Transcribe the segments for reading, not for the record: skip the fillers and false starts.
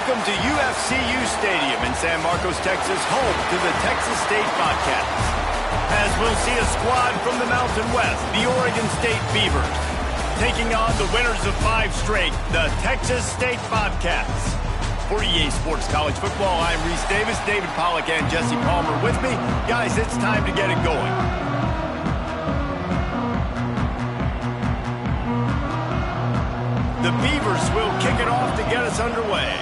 Welcome to UFCU Stadium in San Marcos, Texas, home to the Texas State Bobcats. As we'll see a squad from the Mountain West, the Oregon State Beavers, taking on the winners of 5 straight, the Texas State Bobcats. For EA Sports College Football, I'm Reese Davis, David Pollack, and Jesse Palmer with me. Guys, it's time to get it going. The Beavers will kick it off to get us underway.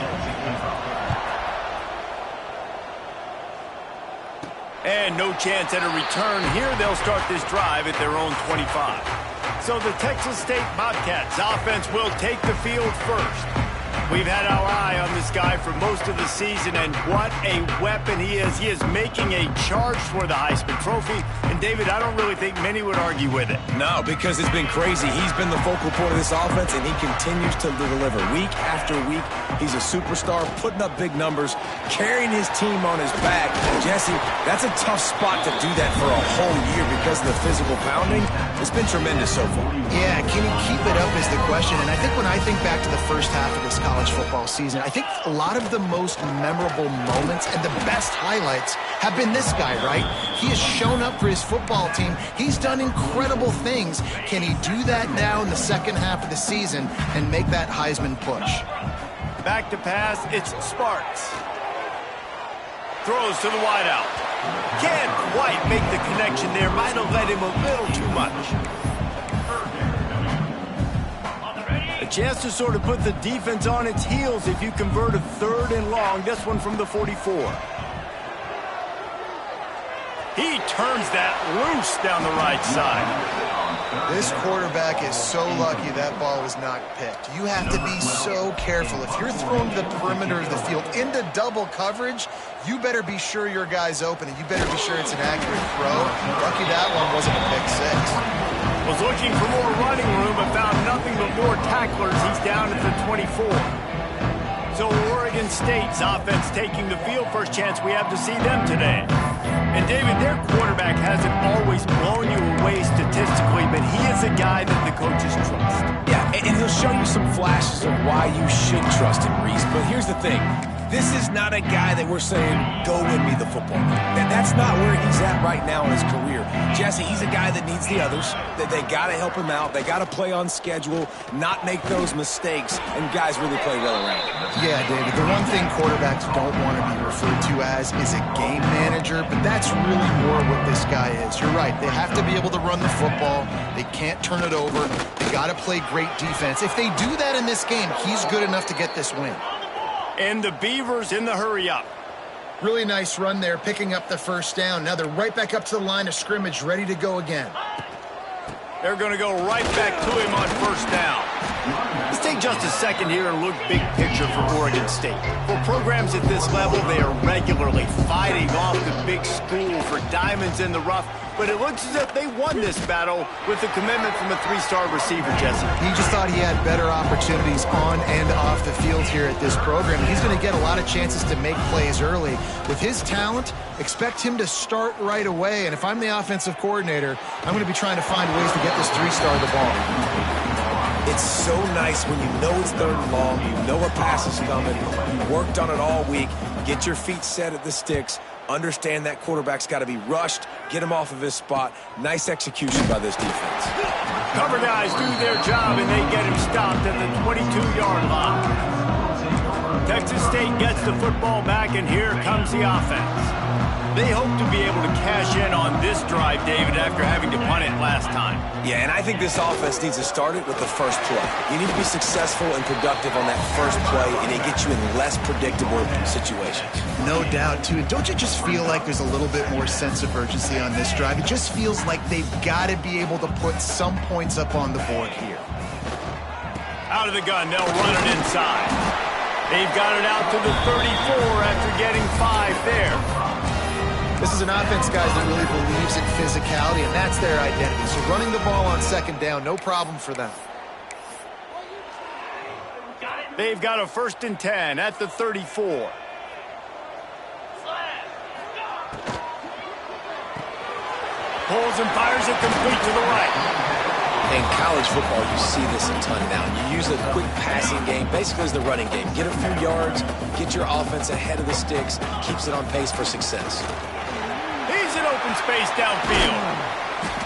And no chance at a return here. They'll start this drive at their own 25. So the Texas State Bobcats offense will take the field first. We've had our eye on this guy for most of the season, and what a weapon he is. He is making a charge for the Heisman Trophy. And, David, I don't really think many would argue with it. No, because it's been crazy. He's been the focal point of this offense, and he continues to deliver week after week. He's a superstar, putting up big numbers, carrying his team on his back. Jesse, that's a tough spot to do that for a whole year because of the physical pounding. It's been tremendous so far. Yeah, can he keep it up is the question. And I think when I think back to the first half of this college football season, I think a lot of the most memorable moments and the best highlights have been this guy, right? He has shown up for his football team. He's done incredible things. Can he do that now in the second half of the season and make that Heisman push? Back to pass, it's Sparks. Throws to the wideout. Can't quite make the connection there. Might have led him a little too much. A chance to sort of put the defense on its heels if you convert a 3rd and long. This one from the 44. He turns that loose down the right side. This quarterback is so lucky that ball was not picked. You have to be so careful. If you're thrown to the perimeter of the field into double coverage, you better be sure your guy's open, and you better be sure it's an accurate throw. Lucky that one wasn't a pick 6. Was looking for more running room, but found nothing but more tacklers. He's down at the 24. So Oregon State's offense taking the field. First chance we have to see them today. And David, their quarterback hasn't always blown you away statistically, but he is a guy that the coaches trust. Yeah, and he'll show you some flashes of why you should trust him, Reese. But here's the thing. This is not a guy that we're saying, go win me the football game. That's not where he's at right now in his career. Jesse, he's a guy that needs the others. That they got to help him out. They got to play on schedule, not make those mistakes, and guys really play well around him. Yeah, David, the one thing quarterbacks don't want to be referred to as is a game manager, but that's really more what this guy is. You're right. They have to be able to run the football. They can't turn it over. They got to play great defense. If they do that in this game, he's good enough to get this win. And the Beavers in the hurry-up. Really nice run there, picking up the first down. Now they're right back up to the line of scrimmage, ready to go again. They're going to go right back to him on first down. Let's take just a second here and look big picture for Oregon State. For programs at this level, they are regularly fighting off the big school for diamonds in the rough, but it looks as if they won this battle with the commitment from a 3-star receiver, Jesse. He just thought he had better opportunities on and off the field here at this program. He's going to get a lot of chances to make plays early. With his talent, expect him to start right away, and if I'm the offensive coordinator, I'm going to be trying to find ways to get this 3-star the ball. It's so nice when you know it's 3rd and long, you know a pass is coming, you worked on it all week, get your feet set at the sticks, understand that quarterback's got to be rushed, get him off of his spot. Nice execution by this defense. Cover guys do their job, and they get him stopped at the 22-yard line. Texas State gets the football back, and here comes the offense. They hope to be able to cash in on this drive, David, after having to punt it last time. Yeah, and I think this offense needs to start it with the first play. You need to be successful and productive on that first play, and it gets you in less predictable situations. No doubt, too. Don't you just feel like there's a little bit more sense of urgency on this drive? It just feels like they've got to be able to put some points up on the board here. Out of the gun, they'll run it inside. They've got it out to the 34 after getting 5 there. This is an offense, guys, that really believes in physicality, and that's their identity. So running the ball on 2nd down, no problem for them. They've got a 1st and 10 at the 34. Pulls and fires it complete to the right. In college football, you see this a ton now. You use a quick passing game, basically as the running game. Get a few yards, get your offense ahead of the sticks, keeps it on pace for success. He's in open space downfield.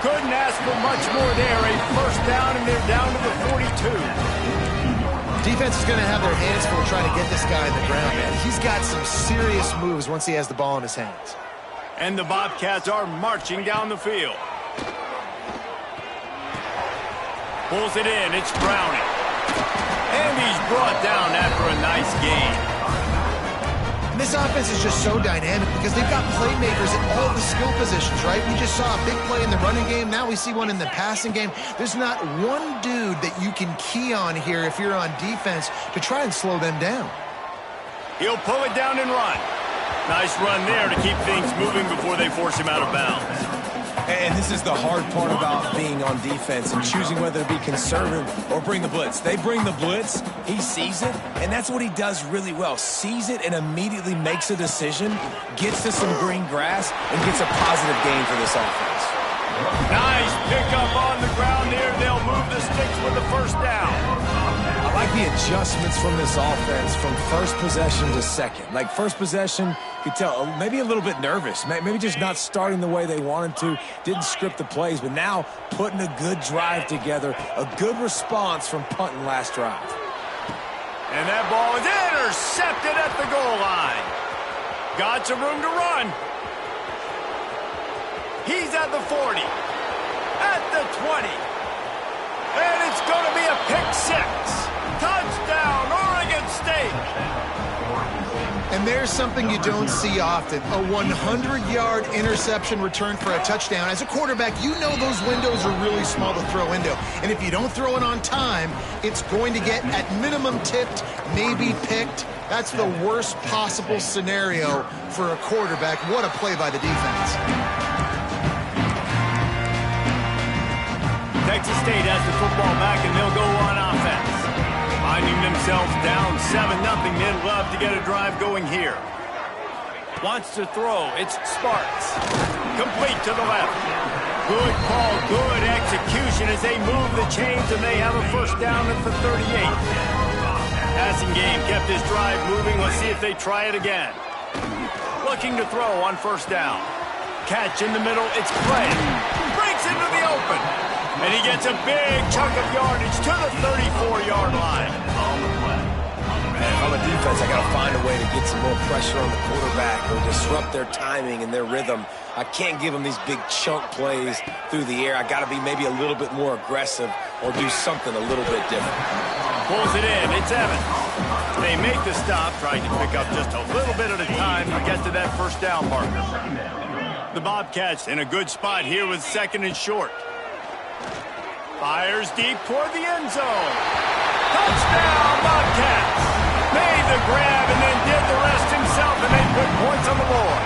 Couldn't ask for much more there. A first down, and they're down to the 42. Defense is going to have their hands full trying to get this guy in the ground, man. He's got some serious moves once he has the ball in his hands. And the Bobcats are marching down the field. Pulls it in. It's Browning. And he's brought down after a nice gain. And this offense is just so dynamic because they've got playmakers at all the skill positions, right? We just saw a big play in the running game. Now we see one in the passing game. There's not one dude that you can key on here if you're on defense to try and slow them down. He'll pull it down and run. Nice run there to keep things moving before they force him out of bounds. And this is the hard part about being on defense and choosing whether to be conservative or bring the blitz. They bring the blitz, he sees it, and that's what he does really well. Sees it and immediately makes a decision, gets to some green grass, and gets a positive gain for this offense. Nice pickup on the ground there. They'll move the sticks with the first down. I like the adjustments from this offense from first possession to second. Like first possession, you could tell maybe a little bit nervous. Maybe just not starting the way they wanted to. Didn't script the plays, but now putting a good drive together. A good response from punting last drive. And that ball is intercepted at the goal line. Got some room to run. He's at the 40. At the 20. And it's going to be a pick six. Touchdown, Oregon State. And there's something you don't see often, a 100-yard interception return for a touchdown. As a quarterback, you know those windows are really small to throw into. And if you don't throw it on time, it's going to get at minimum tipped, maybe picked. That's the worst possible scenario for a quarterback. What a play by the defense. Texas State has the football back, and they'll go on offense. Finding themselves down 7-0, they'd love to get a drive going here. Wants to throw. It's Sparks. Complete to the left. Good call, good execution as they move the chains, and they have a first down at the 38. Passing game kept this drive moving. Let's see if they try it again. Looking to throw on first down. Catch in the middle. It's Clay. Breaks into the open. And he gets a big chunk of yardage to the 34-yard line. Man, if I'm a defense, I got to find a way to get some more pressure on the quarterback or disrupt their timing and their rhythm. I can't give them these big chunk plays through the air. I got to be maybe a little bit more aggressive or do something a little bit different. Pulls it in. It's Evans. They make the stop, trying to pick up just a little bit at a time to get to that first down marker. The Bobcats in a good spot here with second and short. Fires deep toward the end zone. Touchdown, Bobcats! Made the grab and then did the rest himself, and they put points on the board.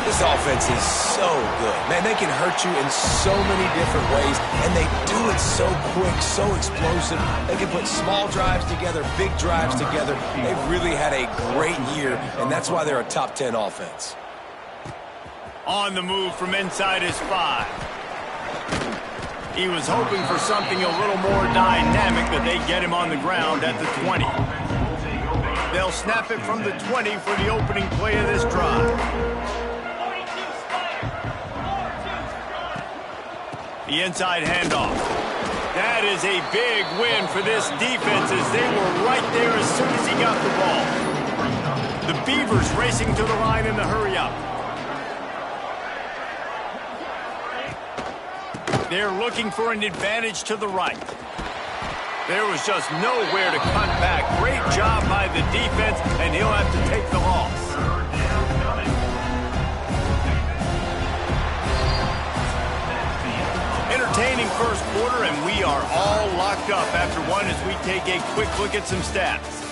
This offense is so good. Man, they can hurt you in so many different ways, and they do it so quick, so explosive. They can put small drives together, big drives together. They've really had a great year, and that's why they're a top 10 offense. On the move from inside his 5. He was hoping for something a little more dynamic, but they get him on the ground at the 20. They'll snap it from the 20 for the opening play of this drive. The inside handoff. That is a big win for this defense as they were right there as soon as he got the ball. The Beavers racing to the line in the hurry-up. They're looking for an advantage to the right. There was just nowhere to cut back. Great job by the defense, and he'll have to take the loss. Entertaining first quarter, and we are all locked up after one as we take a quick look at some stats.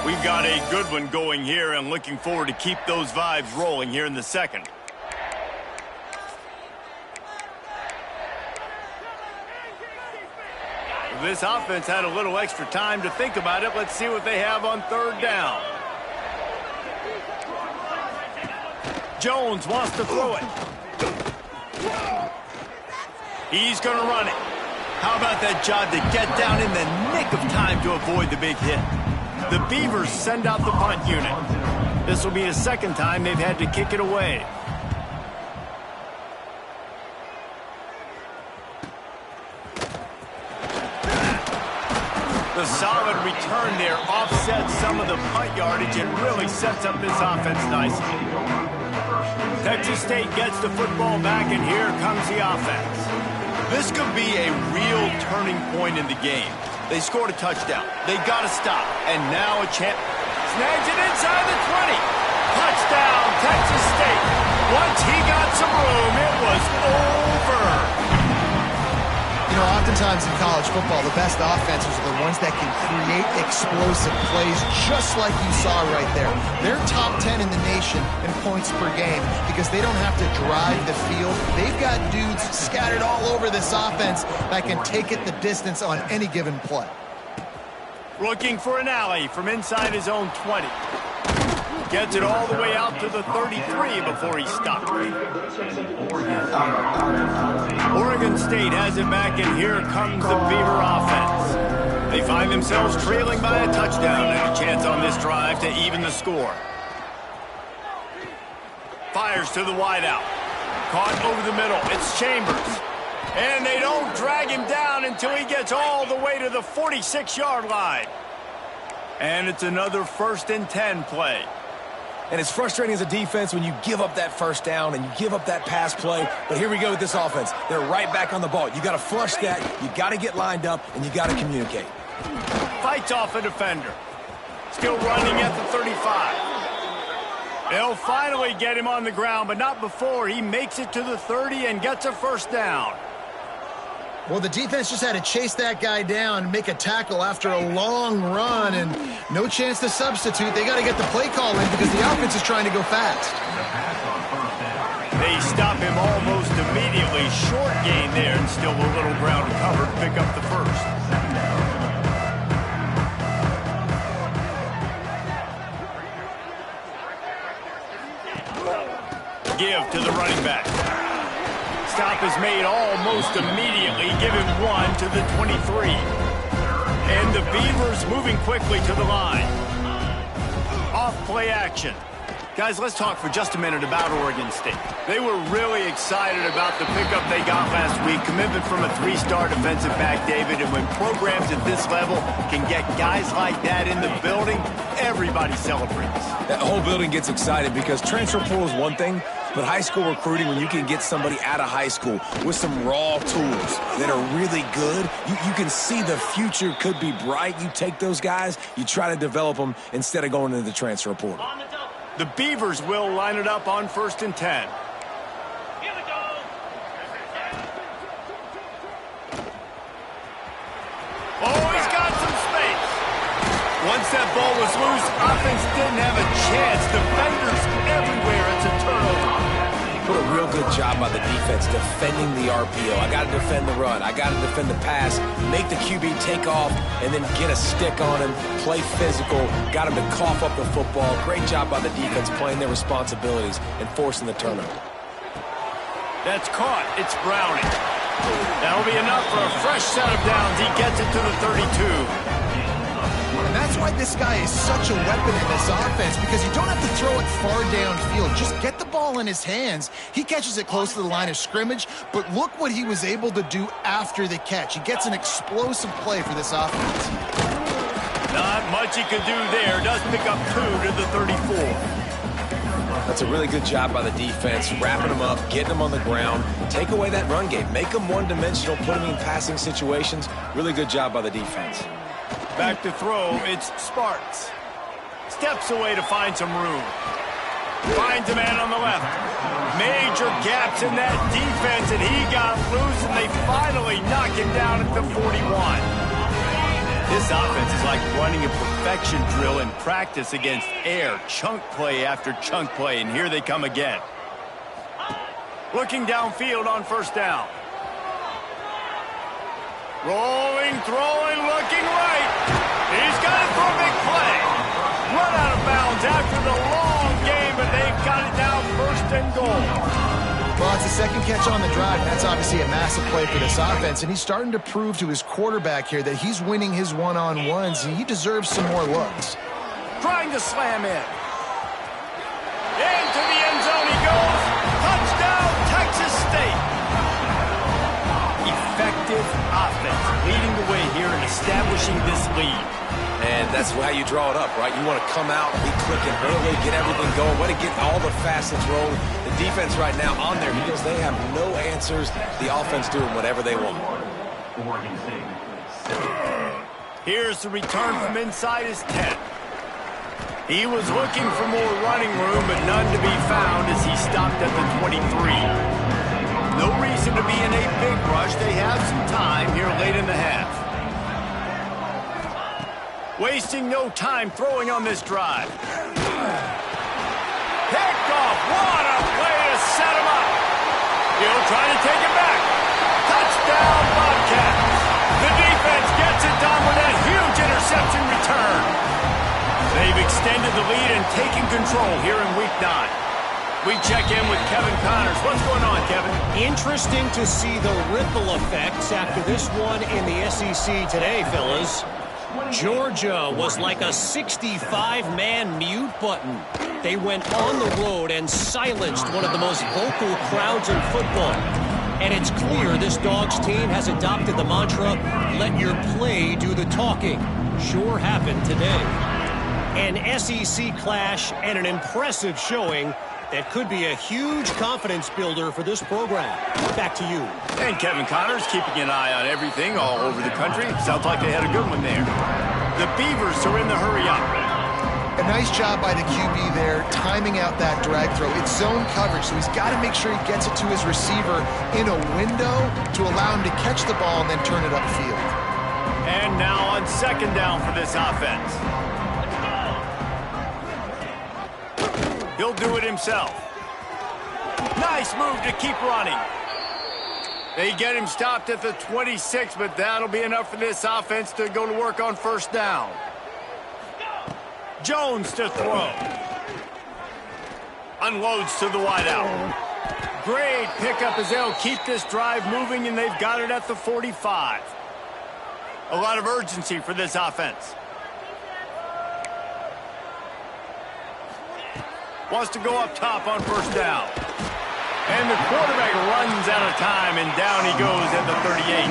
We've got a good one going here and looking forward to keep those vibes rolling here in the second. This offense had a little extra time to think about it. Let's see what they have on third down. Jones wants to throw it. He's going to run it. How about that job to get down in the nick of time to avoid the big hit? The Beavers send out the punt unit. This will be the second time they've had to kick it away. The solid return there offsets some of the punt yardage and really sets up this offense nicely. Texas State gets the football back, and here comes the offense. This could be a real turning point in the game. They scored a touchdown. They got to stop. And now a chance. Snags it inside the 20. Touchdown, Texas State. Once he got some room, it was over. You know, oftentimes in college football, the best offenses are the ones that can create explosive plays, just like you saw right there. They're top 10 in the nation in points per game because they don't have to drive the field. They've got dudes scattered all over this offense that can take it the distance on any given play. Looking for an alley from inside his own 20. Gets it all the way out to the 33 before he stopped. Oregon State has it back, and here comes the Beaver offense. They find themselves trailing by a touchdown and a chance on this drive to even the score. Fires to the wideout. Caught over the middle. It's Chambers. And they don't drag him down until he gets all the way to the 46-yard line. And it's another 1st and 10 play. And it's frustrating as a defense when you give up that first down and you give up that pass play. But here we go with this offense. They're right back on the ball. You got to flush that. You got to get lined up, and you got to communicate. Fights off a defender. Still running at the 35. They'll finally get him on the ground, but not before he makes it to the 30 and gets a first down. Well, the defense just had to chase that guy down and make a tackle after a long run, and no chance to substitute. They got to get the play call in because the offense is trying to go fast. They stop him almost immediately. Short gain there, and still a little ground to cover to pick up the first. Give to the running back. Stop is made almost immediately. Give him 1 to the 23. And the Beavers moving quickly to the line. Off play action. Guys, let's talk for just a minute about Oregon State. They were really excited about the pickup they got last week. Commitment from a 3-star defensive back, David. And when programs at this level can get guys like that in the building, everybody celebrates. That whole building gets excited because transfer portal is one thing, but high school recruiting, when you can get somebody out of high school with some raw tools that are really good, you can see the future could be bright. You take those guys, you try to develop them instead of going into the transfer portal. The Beavers will line it up on 1st and 10. Oh, he's got some space. Once that ball was loose, offense didn't have a chance. Defenders everywhere. It's a turnover. Put a real good job by the defense defending the RPO. I got to defend the run. I got to defend the pass. Make the QB take off and then get a stick on him. Play physical. Got him to cough up the football. Great job by the defense playing their responsibilities and forcing the turnover. That's caught. It's Browning. That'll be enough for a fresh set of downs. He gets it to the 32. And that's why this guy is such a weapon in this offense, because you don't have to throw it far downfield. Just get the ball in his hands. He catches it close to the line of scrimmage, but look what he was able to do after the catch. He gets an explosive play for this offense. Not much he could do there. Does pick up 2 to the 34. That's a really good job by the defense, wrapping them up, getting them on the ground, take away that run game, make them one-dimensional, put them in passing situations. Really good job by the defense. Back to throw, it's Sparks. Steps away to find some room. Finds a man on the left. Major gaps in that defense, and he got loose, and they finally knock him down at the 41. This offense is like running a perfection drill in practice against air. Chunk play after chunk play, and here they come again. Looking downfield on 1st down. Rolling, throwing, looking right. He's got it for a big play. Run out of bounds after the long game, but they've got it now first and goal. Well, it's a second catch on the drive. That's obviously a massive play for this offense, and he's starting to prove to his quarterback here that he's winning his one-on-ones, and he deserves some more looks. Trying to slam in. Into the end zone he goes. Touchdown, Texas State. Effective offense leading the way here and establishing this lead. And that's how you draw it up, right? You want to come out, be clicking early, get everything going, want to get all the facets rolling. The defense right now on their heels, they have no answers. The offense doing whatever they want. Here's the return from inside his 10. He was looking for more running room, but none to be found as he stopped at the 23. No reason to be in a big rush. They have some time here late in the half. Wasting no time throwing on this drive. Pickoff. What a play to set him up. He'll try to take it back. Touchdown, Bobcats. The defense gets it done with that huge interception return. They've extended the lead and taken control here in Week 9. We check in with Kevin Connors. What's going on, Kevin? Interesting to see the ripple effects after this one in the SEC today, fellas. Georgia was like a 65-man mute button. They went on the road and silenced one of the most vocal crowds in football. And it's clear this Dogs team has adopted the mantra, let your play do the talking. Sure happened today. An SEC clash and an impressive showing that could be a huge confidence builder for this program. Back to you. And Kevin Connors keeping an eye on everything all over the country. Sounds like they had a good one there. The Beavers are in the hurry up. A nice job by the QB there, timing out that drag throw. It's zone coverage, so he's got to make sure he gets it to his receiver in a window to allow him to catch the ball and then turn it upfield. And now on second down for this offense. He'll do it himself. Nice move to keep running. They get him stopped at the 26, but that'll be enough for this offense to go to work on first down. Jones to throw. Unloads to the wideout. Great pickup as they'll keep this drive moving, and they've got it at the 45. A lot of urgency for this offense. Wants to go up top on first down. And the quarterback runs out of time, and down he goes at the 38.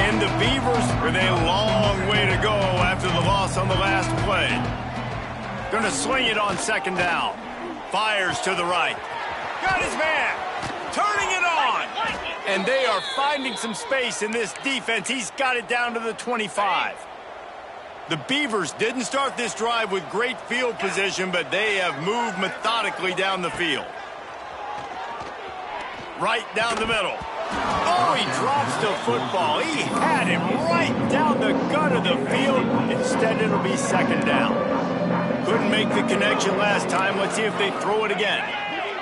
And the Beavers with a long way to go after the loss on the last play. Going to swing it on second down. Fires to the right. Got his man. Turning it on. And they are finding some space in this defense. He's got it down to the 25. The Beavers didn't start this drive with great field position, but they have moved methodically down the field. Right down the middle. Oh, he drops the football. He had him right down the gut of the field. Instead, it'll be second down. Couldn't make the connection last time. Let's see if they throw it again.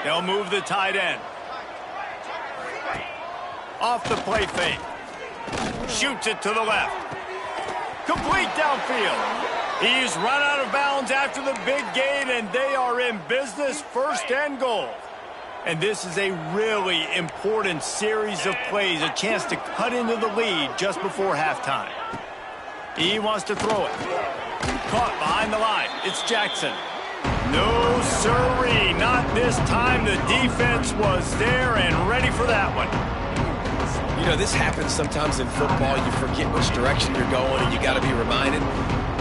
They'll move the tight end. Off the play fake. Shoots it to the left. Complete downfield. He's run out of bounds after the big gain, and they are in business, first and goal. And this is a really important series of plays, a chance to cut into the lead just before halftime. He wants to throw it. Caught behind the line. It's Jackson. No sirree, not this time. The defense was there and ready for that one. You know, this happens sometimes in football. You forget which direction you're going, and you got to be reminded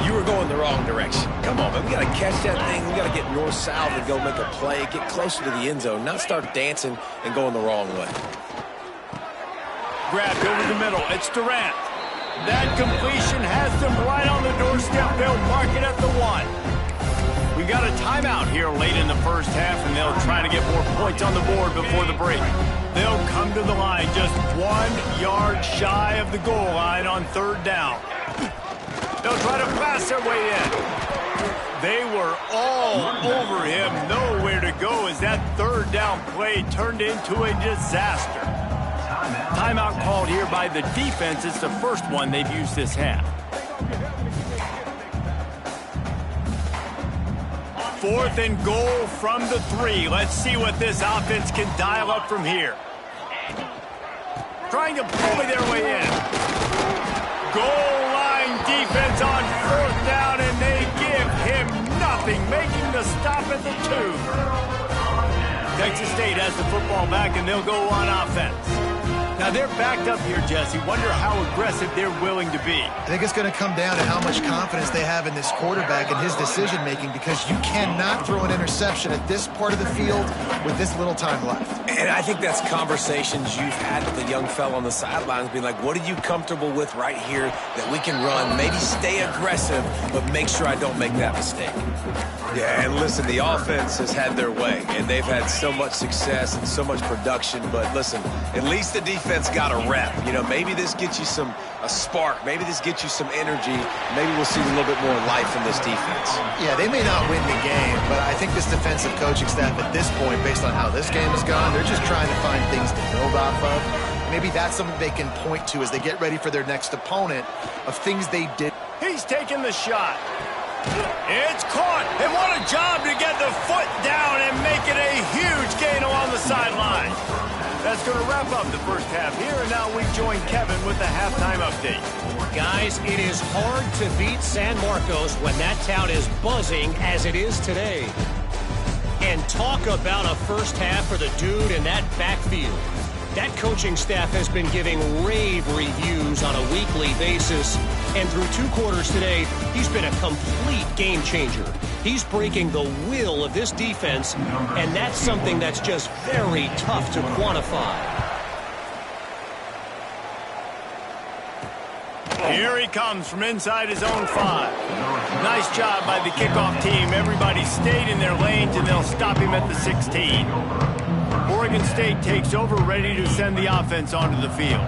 you were going the wrong direction. Come on, man. We got to catch that thing. We got to get north-south and go make a play, get closer to the end zone, not start dancing and going the wrong way. Grabbed over the middle. It's Durant. That completion has them right on the doorstep. They'll mark it at the 1. We got a timeout here late in the first half, and they'll try to get more points on the board before the break. They'll come to the line just 1 yard shy of the goal line on third down. They'll try to pass their way in. They were all over him. Nowhere to go as that third down play turned into a disaster. Timeout called here by the defense. It's the first one they've used this half. 4th and goal from the 3. Let's see what this offense can dial up from here. Trying to bully their way in. Goal line defense on 4th down, and they give him nothing, making the stop at the 2. Texas State has the football back, and they'll go on offense. Now, they're backed up here, Jesse. Wonder how aggressive they're willing to be. I think it's going to come down to how much confidence they have in this quarterback and his decision-making, because you cannot throw an interception at this part of the field with this little time left. And I think that's conversations you've had with the young fella on the sidelines, being like, what are you comfortable with right here that we can run? Maybe stay aggressive, but make sure I don't make that mistake. Yeah, and listen, the offense has had their way, and they've had so much success and so much production. But listen, at least the defense got a rep. You know, maybe this gets you a spark. Maybe this gets you some energy. Maybe we'll see a little bit more life in this defense. Yeah, they may not win the game, but I think this defensive coaching staff at this point, based on how this game has gone, they're just trying to find things to build off of. Maybe that's something they can point to as they get ready for their next opponent, of things they did. He's taking the shot. It's caught, and what a job to get the foot down and make it a huge gain along the sideline. That's going to wrap up the first half here, and now we join Kevin with the halftime update. Guys, it is hard to beat San Marcos when that town is buzzing as it is today. And talk about a first half for the dude in that backfield. That coaching staff has been giving rave reviews on a weekly basis. And through 2 quarters today, he's been a complete game changer. He's breaking the will of this defense, and that's something that's just very tough to quantify. Here he comes from inside his own 5. Nice job by the kickoff team. Everybody stayed in their lanes, and they'll stop him at the 16. Oregon State takes over, ready to send the offense onto the field.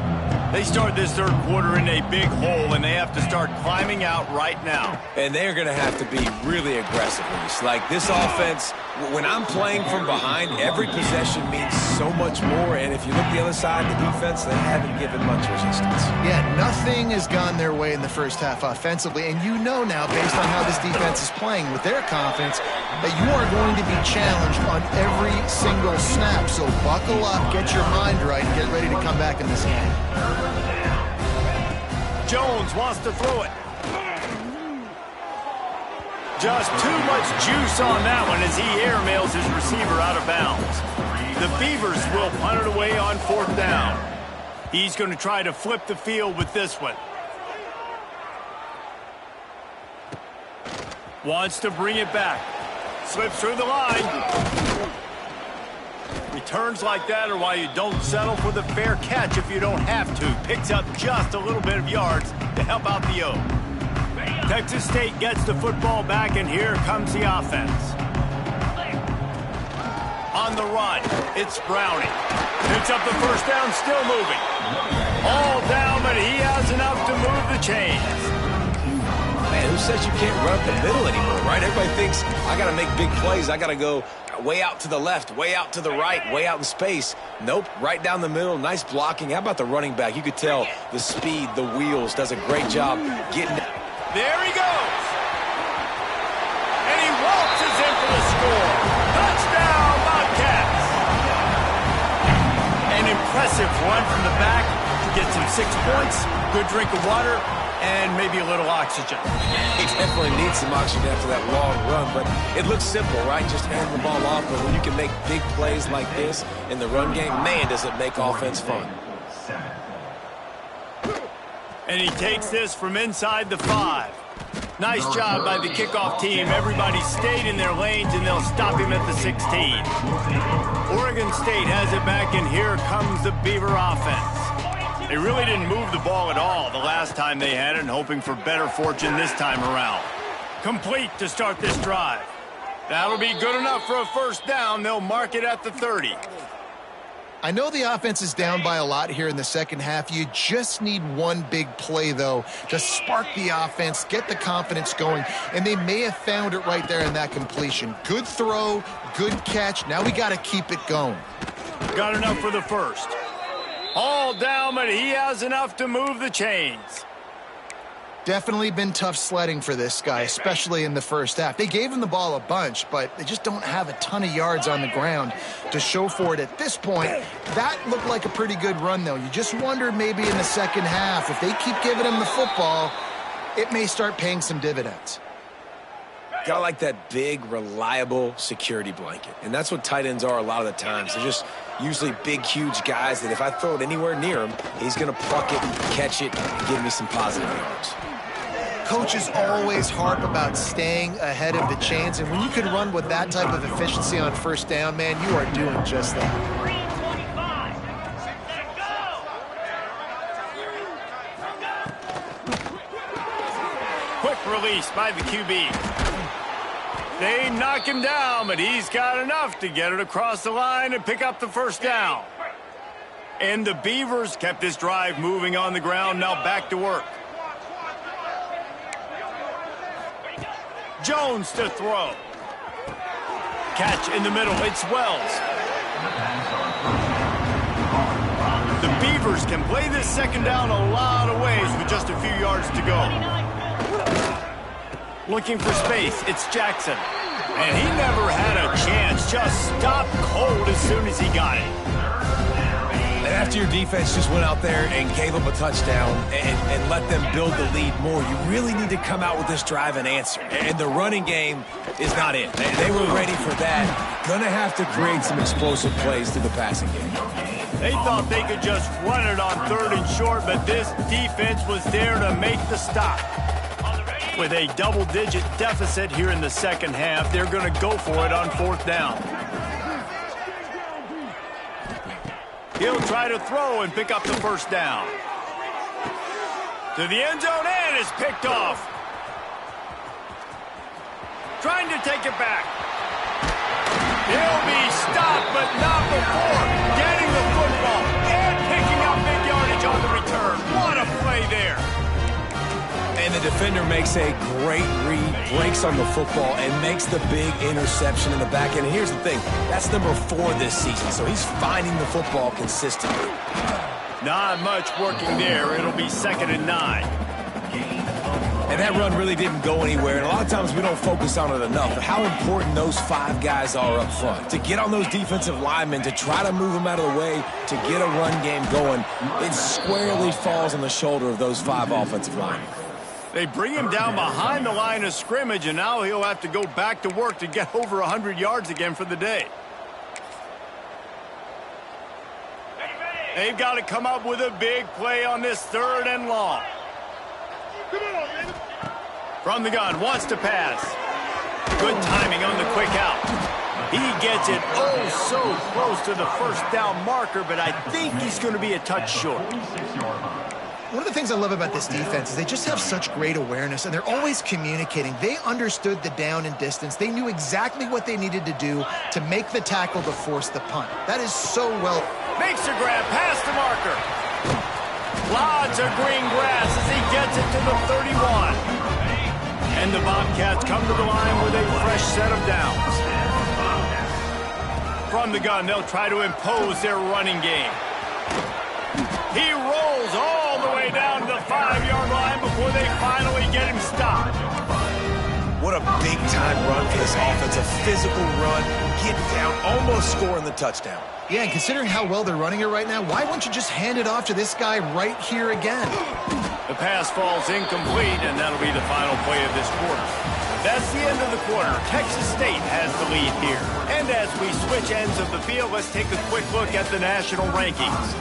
They start this third quarter in a big hole, and they have to start climbing out right now. And they're going to have to be really aggressive. Like this offense, when I'm playing from behind, every possession means so much more. And if you look the other side, the defense, they haven't given much resistance. Yeah, nothing has gone their way in the first half offensively. And you know now, based on how this defense is playing with their confidence, that you are going to be challenged on every single snap. So buckle up, get your mind right, and get ready to come back in this game. Jones wants to throw it. Just too much juice on that one as he airmails his receiver out of bounds. The Beavers will punt it away on 4th down. He's going to try to flip the field with this one. Wants to bring it back. Slips through the line. Returns like that are why you don't settle for the fair catch if you don't have to. Picks up just a little bit of yards to help out the O. Texas State gets the football back, and here comes the offense. On the run, it's Browning. Picks up the first down, still moving. All down, but he has enough to move the chains. Man, who says you can't run up the middle anymore, right? Everybody thinks, I got to make big plays. I got to go way out to the left, way out to the right, way out in space. Nope, right down the middle. Nice blocking. How about the running back? You could tell the speed, the wheels, does a great job getting. There he goes. And he waltzes in for the score. Touchdown, Bobcats. An impressive run from the back. Gets him 6 points, good drink of water, and maybe a little oxygen. He definitely needs some oxygen after that long run, but it looks simple, right? Just hand the ball off, but when you can make big plays like this in the run game, man, does it make offense fun. And he takes this from inside the 5. Nice job by the kickoff team. Everybody stayed in their lanes, and they'll stop him at the 16. Oregon State has it back, and here comes the Beaver offense. They really didn't move the ball at all the last time they had it, and hoping for better fortune this time around. Complete to start this drive. That'll be good enough for a first down. They'll mark it at the 30. I know the offense is down by a lot here in the second half. You just need one big play, though, to spark the offense, get the confidence going, and they may have found it right there in that completion. Good throw, good catch. Now we got to keep it going. Got enough for the first. All down, but he has enough to move the chains. Definitely been tough sledding for this guy, especially in the first half. They gave him the ball a bunch, but they just don't have a ton of yards on the ground to show for it at this point. That looked like a pretty good run, though. You just wonder maybe in the second half, if they keep giving him the football, it may start paying some dividends. Got like that big, reliable security blanket. And that's what tight ends are a lot of the times. They're just usually big, huge guys that if I throw it anywhere near him, he's going to pluck it, catch it, and give me some positive yards. Coaches always harp about staying ahead of the chains, and when you can run with that type of efficiency on first down, man, you are doing just that. Quick release by the QB. They knock him down, but he's got enough to get it across the line and pick up the first down. And the Beavers kept this drive moving on the ground, now back to work. Jones to throw. Catch in the middle. It's Wells. The Beavers can play this second down a lot of ways with just a few yards to go. Looking for space. It's Jackson. And he never had a chance. Just stopped cold as soon as he got it. And after your defense just went out there and gave up a touchdown and let them build the lead more, you really need to come out with this drive and answer. And the running game is not it. They were ready for that. Gonna have to create some explosive plays through the passing game. They thought they could just run it on 3rd and short, but this defense was there to make the stop. With a double-digit deficit here in the second half, they're going to go for it on 4th down. He'll try to throw and pick up the first down. To the end zone, and it's picked off. Trying to take it back. He'll be stopped, but not before getting the football and picking up big yardage on the return. What a play there. And the defender makes a great read, breaks on the football, and makes the big interception in the back end. And here's the thing, that's number 4 this season, so he's finding the football consistently. Not much working there. It'll be 2nd and 9. And that run really didn't go anywhere, and a lot of times we don't focus on it enough, but how important those 5 guys are up front. To get on those defensive linemen, to try to move them out of the way, to get a run game going, it squarely falls on the shoulder of those 5 offensive linemen. They bring him down behind the line of scrimmage, and now he'll have to go back to work to get over 100 yards again for the day. They've got to come up with a big play on this 3rd and long. From the gun, wants to pass. Good timing on the quick out. He gets it oh so close to the first down marker, but I think he's going to be a touch short. One of the things I love about this defense is they just have such great awareness, and they're always communicating. They understood the down and distance. They knew exactly what they needed to do to make the tackle to force the punt. That is so well. Makes a grab past the marker. Lots of green grass as he gets it to the 31. And the Bobcats come to the line with a fresh set of downs. From the gun, they'll try to impose their running game. He rolls all the way down to the 5-yard line before they finally get him stopped. What a big-time run for this offense. A physical run, get down, almost scoring the touchdown. Yeah, and considering how well they're running it right now, why wouldn't you just hand it off to this guy right here again? The pass falls incomplete, and that'll be the final play of this quarter. That's the end of the quarter. Texas State has the lead here. And as we switch ends of the field, let's take a quick look at the national rankings.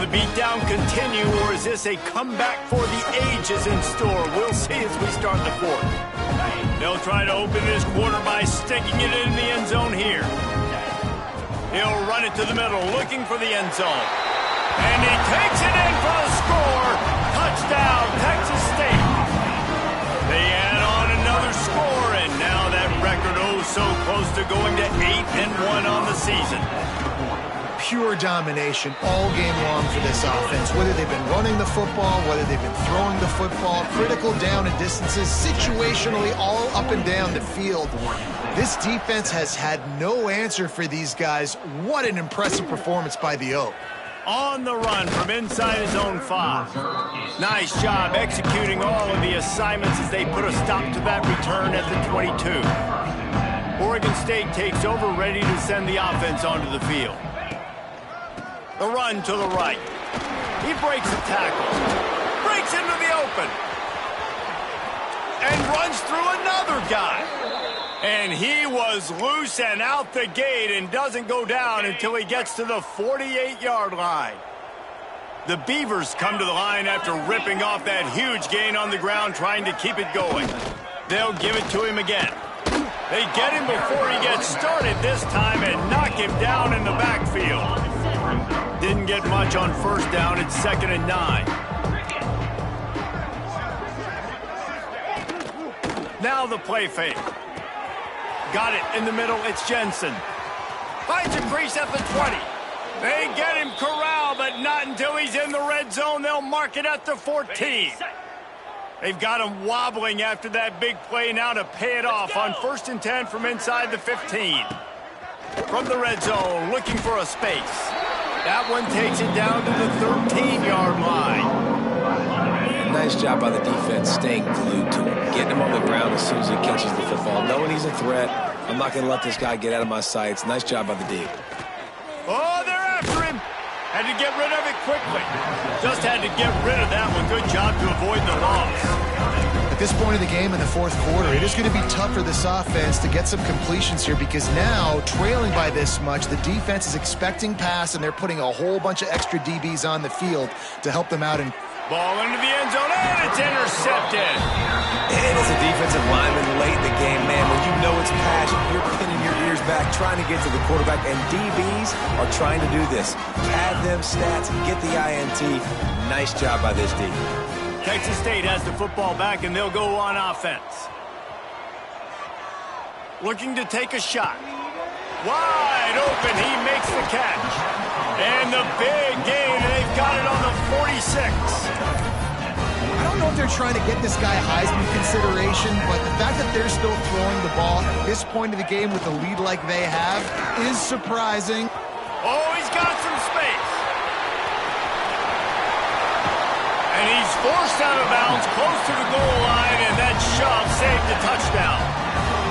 Beatdown continue, or is this a comeback for the ages in store? We'll see as we start the 4th. They'll try to open this quarter by sticking it in the end zone here. He'll run it to the middle, looking for the end zone. And he takes it in for the score. Touchdown, Texas State. They add on another score, and now that record oh so close to going to 8-1 on the season. pure domination all game long for this offense. Whether they've been running the football, whether they've been throwing the football, critical down and distances, situationally all up and down the field. This defense has had no answer for these guys. What an impressive performance by the Oak. On the run from inside his own 5. Nice job executing all of the assignments as they put a stop to that return at the 22. Oregon State takes over, ready to send the offense onto the field. The run to the right. He breaks a tackle. Breaks into the open. And runs through another guy. And he was loose and out the gate and doesn't go down until he gets to the 48-yard line. The Beavers come to the line after ripping off that huge gain on the ground, trying to keep it going. They'll give it to him again. They get him before he gets started this time and knock him down in the backfield. Didn't get much on first down. It's 2nd and 9. Now the play fake. Got it in the middle. It's Jensen. Finds a crease at the 20. They get him corralled, but not until he's in the red zone. They'll mark it at the 14. They've got him wobbling after that big play now to pay it off on 1st and 10 from inside the 15. From the red zone, looking for a space. That one takes it down to the 13-yard line. Nice job by the defense staying glued to him, getting him on the ground as soon as he catches the football, knowing he's a threat. I'm not going to let this guy get out of my sights. Nice job by the D. Oh, they're after him. Had to get rid of it quickly. Just had to get rid of that one. Good job to avoid the loss. At this point of the game in the 4th quarter, it is going to be tough for this offense to get some completions here because now, trailing by this much, the defense is expecting pass, and they're putting a whole bunch of extra DBs on the field to help them out. Ball into the end zone, and it's intercepted. And as a defensive lineman late in the game, man, when you know it's passion, you're pinning your ears back, trying to get to the quarterback, and DBs are trying to do this. Add them stats, get the INT. Nice job by this D. Texas State has the football back, and they'll go on offense. Looking to take a shot. Wide open, he makes the catch. And the big gain, they've got it on the 46. I don't know if they're trying to get this guy Heisman consideration, but the fact that they're still throwing the ball at this point of the game with a lead like they have is surprising. Oh, he's got some space. And he's forced out of bounds close to the goal line, and that shove saved the touchdown.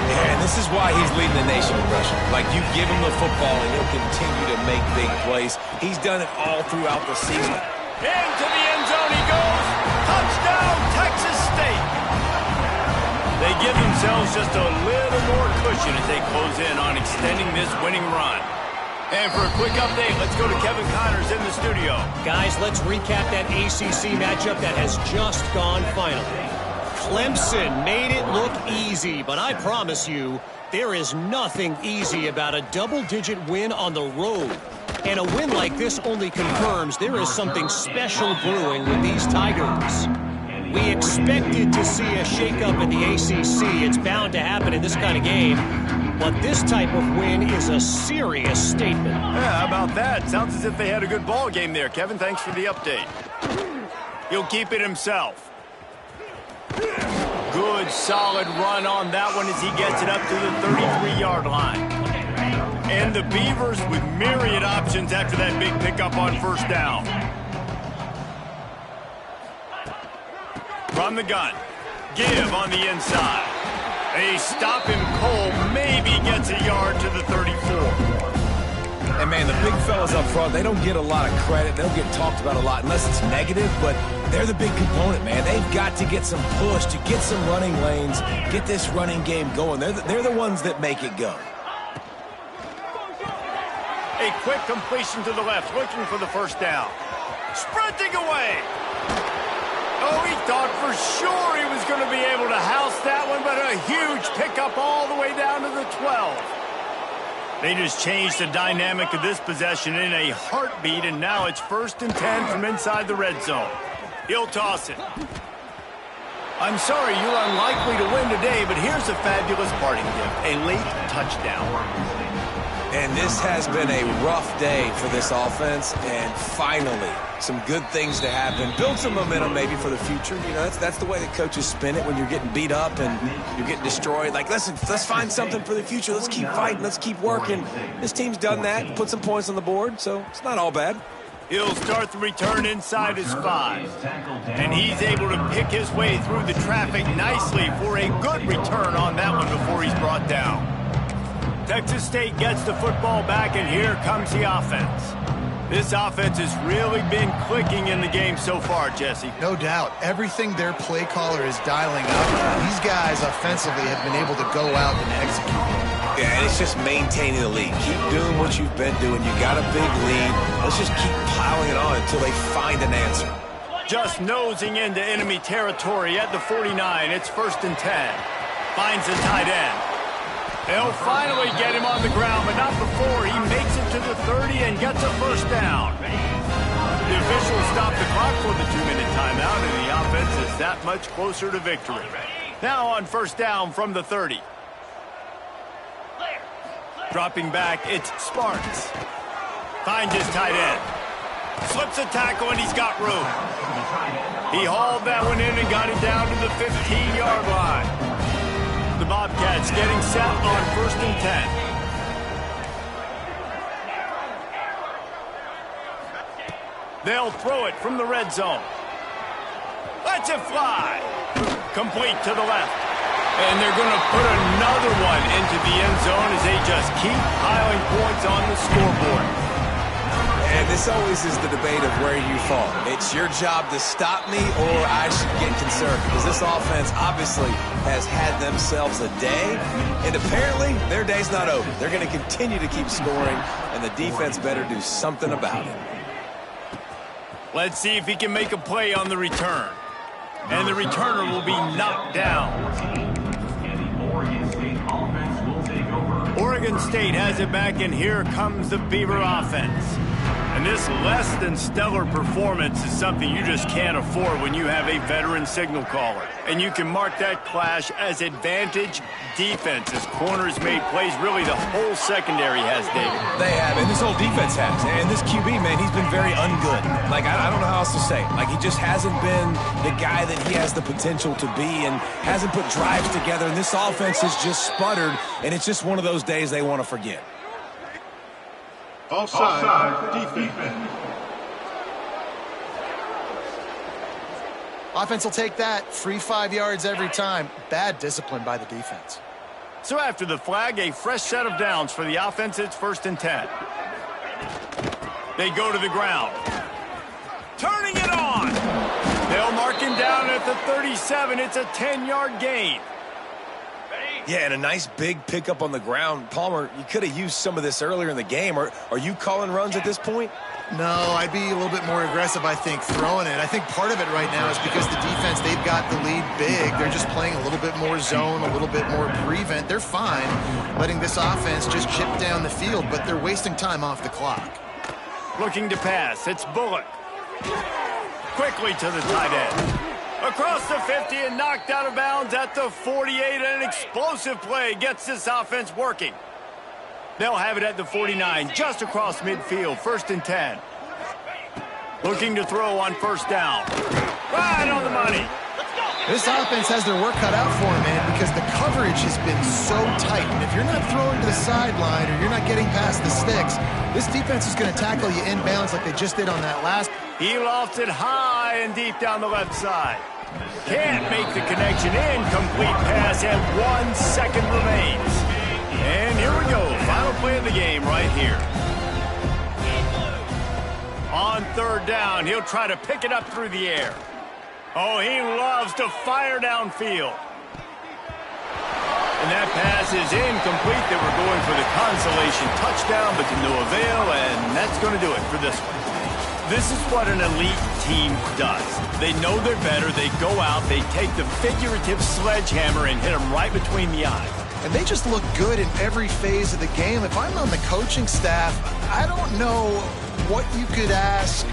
And this is why he's leading the nation in rushing. Like, you give him the football, and he'll continue to make big plays. He's done it all throughout the season. Into the end zone he goes. Touchdown, Texas State. They give themselves just a little more cushion as they close in on extending this winning run. And for a quick update, let's go to Kevin Connors in the studio. Guys, let's recap that ACC matchup that has just gone final. Clemson made it look easy, but I promise you, there is nothing easy about a double-digit win on the road. And a win like this only confirms there is something special brewing with these Tigers. We expected to see a shakeup in the ACC. It's bound to happen in this kind of game. But this type of win is a serious statement. Yeah, how about that? Sounds as if they had a good ball game there. Kevin, thanks for the update. He'll keep it himself. Good, solid run on that one as he gets it up to the 33-yard line. And the Beavers with myriad options after that big pickup on first down. From the gun. Give on the inside. They stop him cold. Maybe gets a yard to the 34. And, man, the big fellas up front, they don't get a lot of credit. They don't get talked about a lot unless it's negative, but they're the big component, man. They've got to get some push, to get some running lanes, get this running game going. They're the ones that make it go. A quick completion to the left, looking for the first down. Sprinting away. Oh, he thought for sure he was going to be able to house that one, but a huge pickup all the way down to the 12. They just changed the dynamic of this possession in a heartbeat, and now it's 1st and 10 from inside the red zone. He'll toss it. I'm sorry, you're unlikely to win today, but here's a fabulous parting gift, a late touchdown. And And this has been a rough day for this offense, and finally, some good things to happen. Build some momentum maybe for the future. You know, that's the way that coaches spin it when you're getting beat up and you're getting destroyed. Like, listen, let's find something for the future. Let's keep fighting. Let's keep working. This team's done that, put some points on the board, so it's not all bad. He'll start the return inside his 5. And he's able to pick his way through the traffic nicely for a good return on that one before he's brought down. Texas State gets the football back, and here comes the offense. This offense has really been clicking in the game so far, Jesse. No doubt. Everything their play caller is dialing up, these guys offensively have been able to go out and execute. Yeah, and it's just maintaining the lead. Keep doing what you've been doing. You got a big lead. Let's just keep piling it on until they find an answer. Just nosing into enemy territory at the 49. It's 1st and 10. Finds the tight end. They'll finally get him on the ground, but not before he makes it to the 30 and gets a first down. The officials stop the clock for the 2-minute timeout, and the offense is that much closer to victory. Now on first down from the 30. Dropping back, it's Sparks. Finds his tight end. Slips a tackle, and he's got room. He hauled that one in and got it down to the 15-yard line. The Bobcats getting set on 1st and 10. They'll throw it from the red zone. Lets it fly. Complete to the left. And they're going to put another one into the end zone as they just keep piling points on the scoreboard. And this always is the debate of where you fall. It's your job to stop me, or I should get concerned, because this offense obviously has had themselves a day, and apparently their day's not over. They're going to continue to keep scoring, and the defense better do something about it. Let's see if he can make a play on the return. And the returner will be knocked down. Oregon State has it back, and here comes the Beaver offense. And this less than stellar performance is something you just can't afford when you have a veteran signal caller. And you can mark that clash as advantage defense as corners made plays. Really, the whole secondary has, David. They have, and this whole defense has. And this QB, man, he's been very ungood. Like, I don't know how else to say it. Like, he just hasn't been the guy that he has the potential to be and hasn't put drives together. And this offense has just sputtered, and it's just one of those days they want to forget. Offside defense. Offense will take that. Free 5 yards every time. Bad discipline by the defense. So after the flag, a fresh set of downs for the offense. It's 1st and 10. They go to the ground. Turning it on. They'll mark him down at the 37. It's a 10-yard gain. Yeah, and a nice big pickup on the ground. Palmer, you could have used some of this earlier in the game. Are you calling runs at this point? No, I'd be a little bit more aggressive, I think, throwing it. I think part of it right now is because the defense, they've got the lead big. They're just playing a little bit more zone, a little bit more prevent. They're fine letting this offense just chip down the field, but they're wasting time off the clock. Looking to pass. It's Bullock. Quickly to the tight end. Across the 50 and knocked out of bounds at the 48. An explosive play gets this offense working. They'll have it at the 49, just across midfield, 1st and 10. Looking to throw on first down. Right on the money. This offense has their work cut out for them, man, because the coverage has been so tight. And if you're not throwing to the sideline or you're not getting past the sticks, this defense is going to tackle you inbounds like they just did on that last. He lofts it high and deep down the left side. Can't make the connection. Incomplete pass, and 1 second remains. And here we go. Final play of the game right here. On 3rd down, he'll try to pick it up through the air. Oh, he loves to fire downfield. And that pass is incomplete. They were going for the consolation touchdown, but to no avail, and that's going to do it for this one. This is what an elite team does. They know they're better. They go out, they take the figurative sledgehammer and hit them right between the eyes. And they just look good in every phase of the game. If I'm on the coaching staff, I don't know what you could ask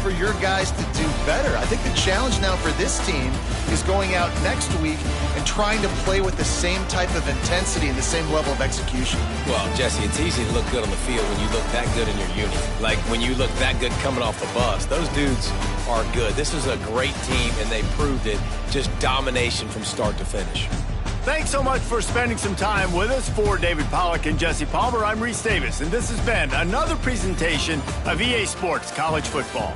for your guys to do better. I think the challenge now for this team is going out next week and trying to play with the same type of intensity and the same level of execution. Well, Jesse, it's easy to look good on the field when you look that good in your unit. Like when you look that good coming off the bus. Those dudes are good. This is a great team, and they proved it. Just domination from start to finish. Thanks so much for spending some time with us. For David Pollack and Jesse Palmer, I'm Reese Davis, and this has been another presentation of EA Sports College Football.